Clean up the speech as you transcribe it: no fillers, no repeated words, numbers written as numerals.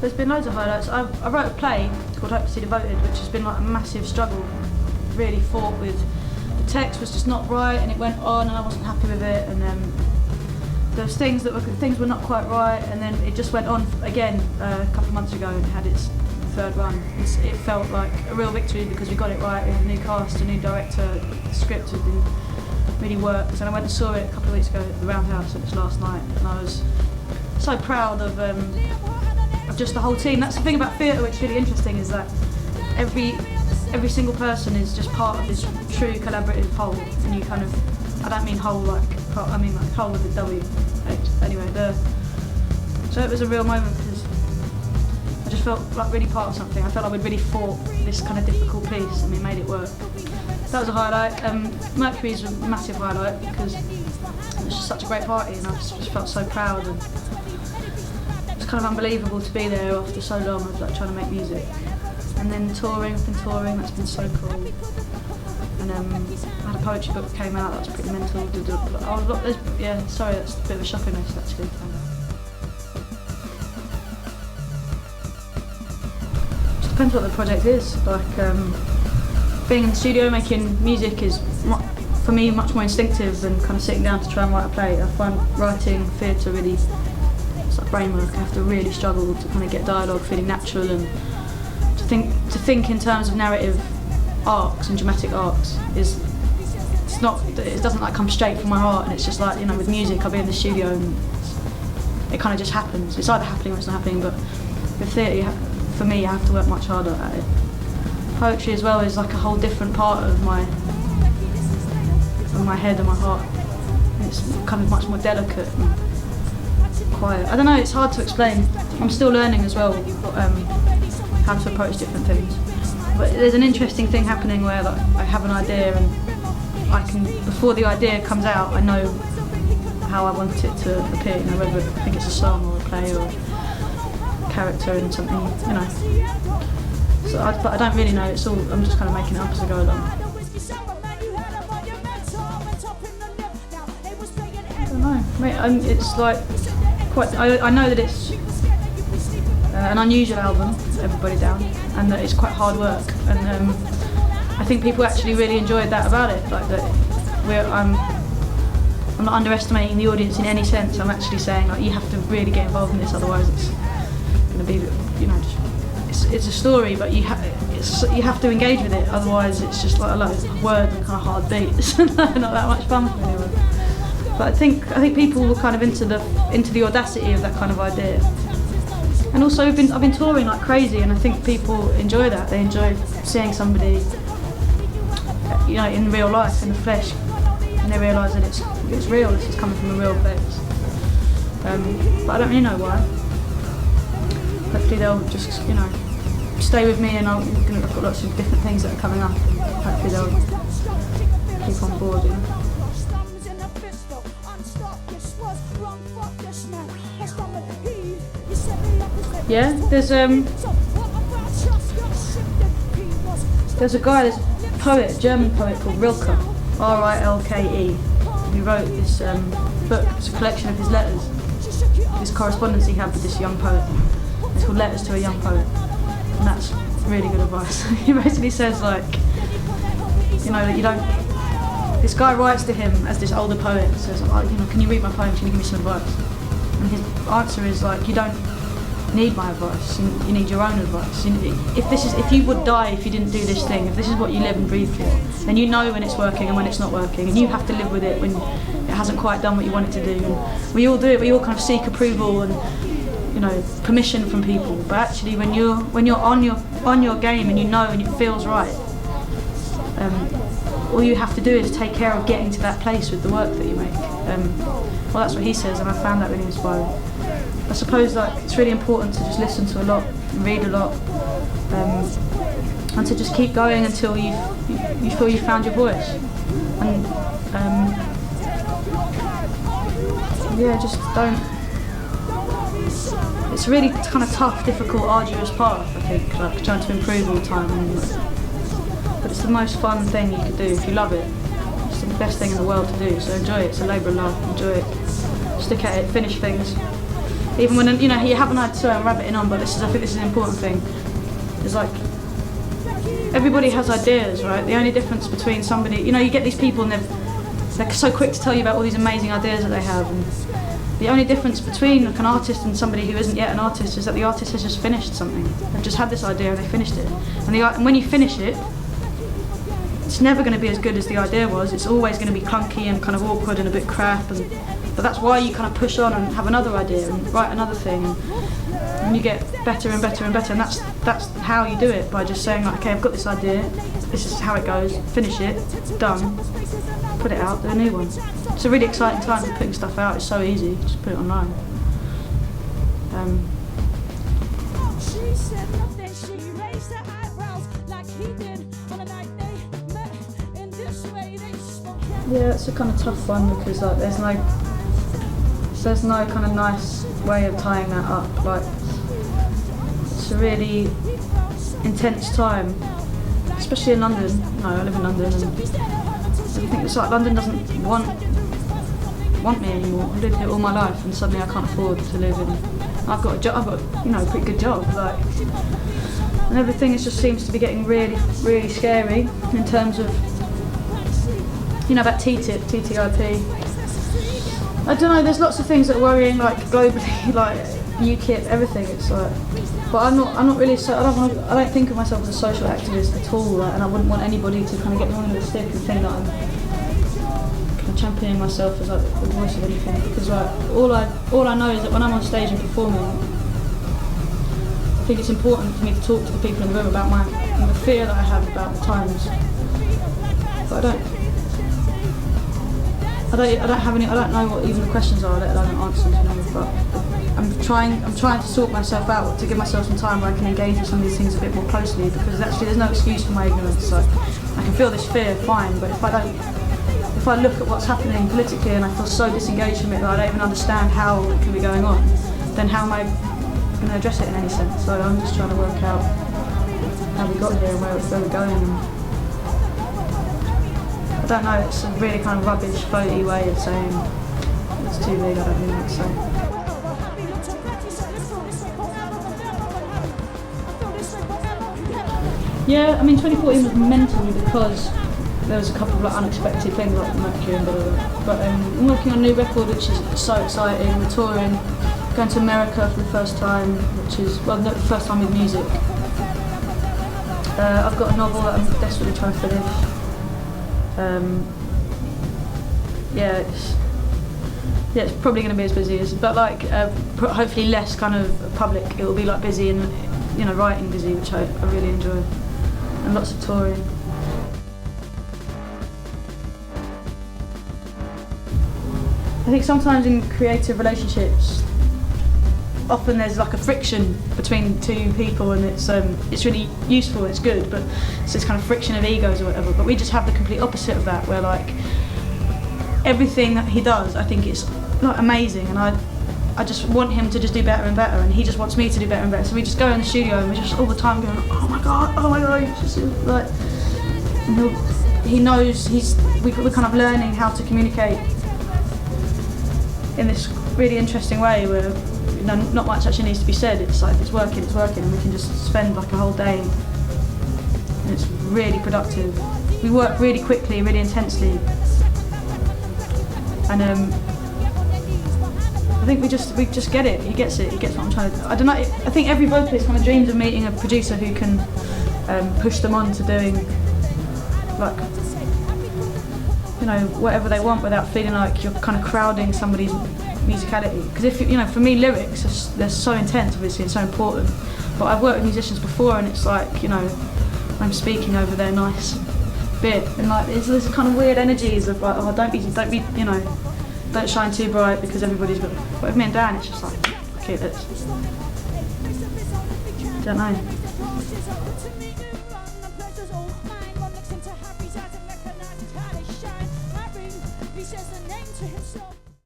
There's been loads of highlights. I wrote a play called Hopelessly Devoted, which has been like a massive struggle. Really fought with. The text was just not right, and it went on, and I wasn't happy with it. And there was things were not quite right, and then it just went on again a couple of months ago and had its third run. It felt like a real victory because we got it right. We had a new cast, a new director. The script had been really worked, and I went and saw it a couple of weeks ago at the Roundhouse, and it was last night, and I was so proud of just the whole team. That's the thing about theatre which is really interesting, is that every single person is just part of this true collaborative whole, and you kind of, I don't mean whole like, I mean like whole with a W. Anyway, so it was a real moment because I just felt like really part of something. I felt like we'd really fought this kind of difficult piece and we made it work. That was a highlight. Mercury's a massive highlight because it was just such a great party, and I just felt so proud, and it's kind of unbelievable to be there after so long of like trying to make music. And then touring, I've been touring, that's been so cool. And I had a poetry book that came out, that was pretty mental. Yeah, sorry, that's a bit of a shopping list actually. Just depends what the project is. Like being in the studio making music is, for me, much more instinctive than kind of sitting down to try and write a play. I find writing theatre really, it's like brain work. I have to really struggle to kind of get dialogue feeling natural, and to think in terms of narrative arcs and dramatic arcs it doesn't like come straight from my heart, and it's just like, you know, with music I'll be in the studio and it kind of just happens. It's either happening or it's not happening, but with theatre, for me, I have to work much harder at it. Poetry as well is like a whole different part of my head and my heart. It's kind of much more delicate and quiet. I don't know, it's hard to explain. I'm still learning as well how to approach different things. But there's an interesting thing happening where like, I have an idea, and I can, before the idea comes out, I know how I want it to appear, you know, whether I think it's a song or a play or a character in something, you know. So but I don't really know, it's all, I'm just kind of making it up as I go along. I don't know, it's like, I know that it's an unusual album, Everybody Down, and that it's quite hard work, and I think people actually really enjoyed that about it, like that I'm not underestimating the audience in any sense. I'm actually saying like you have to really get involved in this, otherwise it's going to be, you know, it's a story, but you have to engage with it, otherwise it's just like a lot of words and kind of hard beats. Not that much fun for anyone. But I think people were kind of into the audacity of that kind of idea. And also I've been touring like crazy, and I think people enjoy that. They enjoy seeing somebody, you know, in real life, in the flesh, and they realise that it's real. This is coming from a real place. But I don't really know why. Hopefully they'll just, you know, stay with me, and I've got lots of different things that are coming up, and hopefully they'll keep on board, you know. Yeah, there's a poet, a German poet called Rilke, R-I-L-K-E. He wrote this book. It's a collection of his letters, his correspondence he had with this young poet. It's called Letters to a Young Poet, and that's really good advice. He basically says, like, you know, that you don't. This guy writes to him as this older poet, says, oh, you know, can you read my poems? Can you give me some advice? And his answer is like, you don't need my advice. You need your own advice. If you would die if you didn't do this thing, if this is what you live and breathe for, then you know when it's working and when it's not working, and you have to live with it when it hasn't quite done what you want it to do. And we all do it. We all kind of seek approval and, you know, permission from people. But actually, when you're on your game and you know and it feels right, all you have to do is take care of getting to that place with the work that you make. Well, that's what he says, and I found that really inspiring. I suppose like it's really important to just listen to a lot, read a lot, and to just keep going until you feel you found your voice. And yeah, just don't. It's a really kind of tough, difficult, arduous path. I think, like trying to improve all the time. But it's the most fun thing you could do if you love it. It's the best thing in the world to do. So enjoy it. It's a labour of love. Enjoy it. Stick at it. Finish things. Even when, you know, you haven't had, sorry, I'm rabbiting on, but I think this is an important thing. It's like, everybody has ideas, right? The only difference between somebody, you know, you get these people and they're so quick to tell you about all these amazing ideas that they have. And the only difference between like an artist and somebody who isn't yet an artist is that the artist has just finished something. They've just had this idea and they finished it. And when you finish it, it's never going to be as good as the idea was. It's always going to be clunky and kind of awkward and a bit crap. But that's why you kind of push on and have another idea and write another thing. And you get better and better and better. And that's how you do it, by just saying, like, okay, I've got this idea. This is how it goes. Finish it. Done. Put it out. Do a new one. It's a really exciting time for putting stuff out. It's so easy. Just put it online. She said nothing. She raised her eyebrows like he did on the night they met. In this way they spoke. Yeah, it's a kind of tough one because like there's no kind of nice way of tying that up. Like, it's a really intense time, especially in London. No, I live in London, and I think it's like London doesn't want me anymore. I've lived here all my life, and suddenly I can't afford to live in. I've got a job. I've got, you know, a pretty good job, like, and everything just seems to be getting really, really scary in terms of, you know, that TTIP. I don't know. There's lots of things that are worrying, like globally, like UKIP, everything. It's like, but I'm not really. I don't think of myself as a social activist at all, like, and I wouldn't want anybody to kind of get me on the stick and think that I'm kind of championing myself as like the voice of anything. Because like all I know is that when I'm on stage and performing, I think it's important for me to talk to the people in the room about the fear that I have about the times. But I don't know what even the questions are, let alone the answers, you know, but I'm trying to sort myself out, to give myself some time where I can engage with some of these things a bit more closely, because actually there's no excuse for my ignorance. Like, I can feel this fear, fine, but if I look at what's happening politically and I feel so disengaged from it that I don't even understand how it can be going on, then how am I going to address it in any sense? So I'm just trying to work out how we got here and where we're going. I don't know, it's a really kind of rubbish, floaty way of saying it's too big, I don't really know what to say. Yeah, I mean 2014 was mental because there was a couple of like unexpected things like Mercury and blah blah blah. But I'm working on a new record which is so exciting. We're touring, going to America for the first time, which is, well, not the first time with music. I've got a novel that I'm desperately trying to finish. It's probably going to be as busy as, but like hopefully less kind of public. It will be like busy and, you know, writing busy, which I really enjoy, and lots of touring. I think sometimes in creative relationships, often there's like a friction between two people, and it's really useful, it's good, but it's this kind of friction of egos or whatever. But we just have the complete opposite of that, where like everything that he does, I think it's like amazing, and I just want him to just do better and better, and he just wants me to do better and better. So we just go in the studio and we're just all the time going, oh my god, it's just like, and he knows we're kind of learning how to communicate in this really interesting way where, you know, not much actually needs to be said. It's like it's working, and we can just spend like a whole day, and it's really productive. We work really quickly, really intensely, and I think we just get it. He gets it. He gets what I'm trying to do. I don't know. I think every vocalist kind of dreams of meeting a producer who can push them on to doing like, you know, whatever they want without feeling like you're kind of crowding somebody's musicality. Because if you know, for me, lyrics they're so intense, obviously, and so important. But I've worked with musicians before, and it's like, you know, I'm speaking over their nice bit, and like there's kind of weird energies of like, oh, don't be, you know, don't shine too bright because everybody's got. But with me and Dan, it's just like, okay, let's. Don't know.